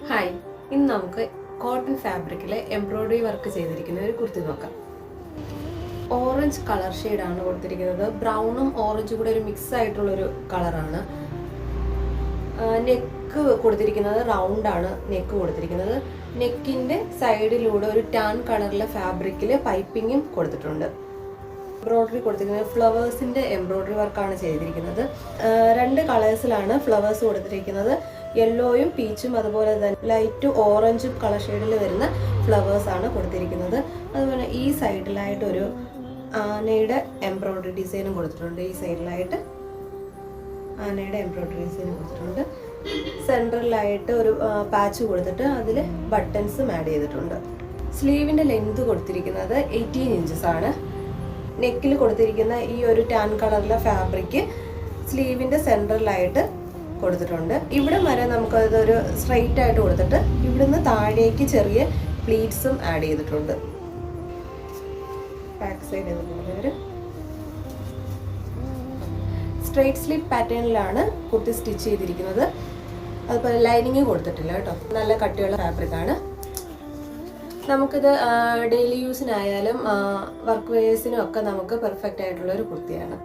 Hi, ഇന്ന് നമുക്ക് cotton ഫാബ്രിക്കിലെ embroidery work ചെയ്തിരിക്കുന്ന ഒരു കുർത്തി നോക്കാം. ഓറഞ്ച് കളർ ഷെയ്ഡാണ് കൊടുത്തിരിക്കുന്നത്. ബ്രൗണും ഓറഞ്ചും കൂടെ ഒരു മിക്സ് ആയിട്ടുള്ളൊരു കളറാണ്. നെക്ക് കൊടുത്തിരിക്കുന്നത് റൗണ്ടാണ്. നെക്ക് കൊടുത്തിരിക്കുന്നത് നെക്കിൻ്റെ സൈഡിലൂടെ ഒരു ടാൻ കളറിലെ ഫാബ്രിക്കിൽ പൈപ്പിങ്ങും കൊടുത്തിട്ടുണ്ട്. എംബ്രോയിഡറി കൊടുത്തിരിക്കുന്നത് ഫ്ലവേഴ്സിൻ്റെ എംബ്രോയിഡറി വർക്കാണ് ചെയ്തിരിക്കുന്നത്. രണ്ട് കളേഴ്സിലാണ് ഫ്ലവേഴ്സ് കൊടുത്തിരിക്കുന്നത്. യെല്ലോയും പീച്ചും അതുപോലെ തന്നെ ലൈറ്റ് ഓറഞ്ചും കളർ ഷെയ്ഡിൽ വരുന്ന ഫ്ലവേഴ്സാണ് കൊടുത്തിരിക്കുന്നത്. അതുപോലെ ഈ സൈഡിലായിട്ട് ഒരു ആനയുടെ എംബ്രോയിഡറി ഡിസൈനും കൊടുത്തിട്ടുണ്ട്. ഈ സൈഡിലായിട്ട് ആനയുടെ എംബ്രോയിഡറി ഡിസൈനും കൊടുത്തിട്ടുണ്ട്. സെൻട്രലായിട്ട് ഒരു പാച്ച് കൊടുത്തിട്ട് അതിൽ ബട്ടൺസും ആഡ് ചെയ്തിട്ടുണ്ട്. സ്ലീവിൻ്റെ ലെങ്ത് കൊടുത്തിരിക്കുന്നത് 18 ഇഞ്ചസ് ആണ്. നെക്കിൽ കൊടുത്തിരിക്കുന്ന ഈ ഒരു ടാൻ കളറിലെ ഫാബ്രിക് സ്ലീവിൻ്റെ സെൻട്രലായിട്ട് കൊടുത്തിട്ടുണ്ട്. ഇവിടെ വരെ നമുക്കതൊരു സ്ട്രെയിറ്റ് ആയിട്ട് കൊടുത്തിട്ട് ഇവിടുന്ന് താഴേക്ക് ചെറിയ പ്ലീറ്റ്സും ആഡ് ചെയ്തിട്ടുണ്ട്. ബാക്ക് സൈഡ് ചെയ്തിട്ടുള്ളവർ സ്ട്രെയിറ്റ് സ്ലിപ്പ് പാറ്റേണിലാണ് കുർത്തി സ്റ്റിച്ച് ചെയ്തിരിക്കുന്നത്. അതുപോലെ ലൈനിങ് കൊടുത്തിട്ടില്ല കേട്ടോ. നല്ല കട്ടിയുള്ള ഫാബ്രിക്കാണ്. നമുക്കിത് ഡെയിലി യൂസിനായാലും വർക്ക് വെയേഴ്സിനും ഒക്കെ നമുക്ക് പെർഫെക്റ്റ് ആയിട്ടുള്ള ഒരു കുർത്തിയാണ്.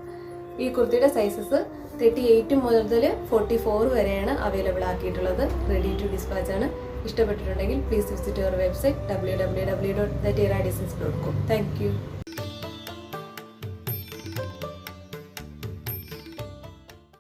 ഈ കുർത്തിയുടെ സൈസസ് 38 മുതൽ 44 വരെയാണ് അവൈലബിൾ ആക്കിയിട്ടുള്ളത്. റെഡി ടു ഡിസ്പാച്ച് ആണ്. ഇഷ്ടപ്പെട്ടിട്ടുണ്ടെങ്കിൽ please visit your website www.thetiradesigns.com. Thank you.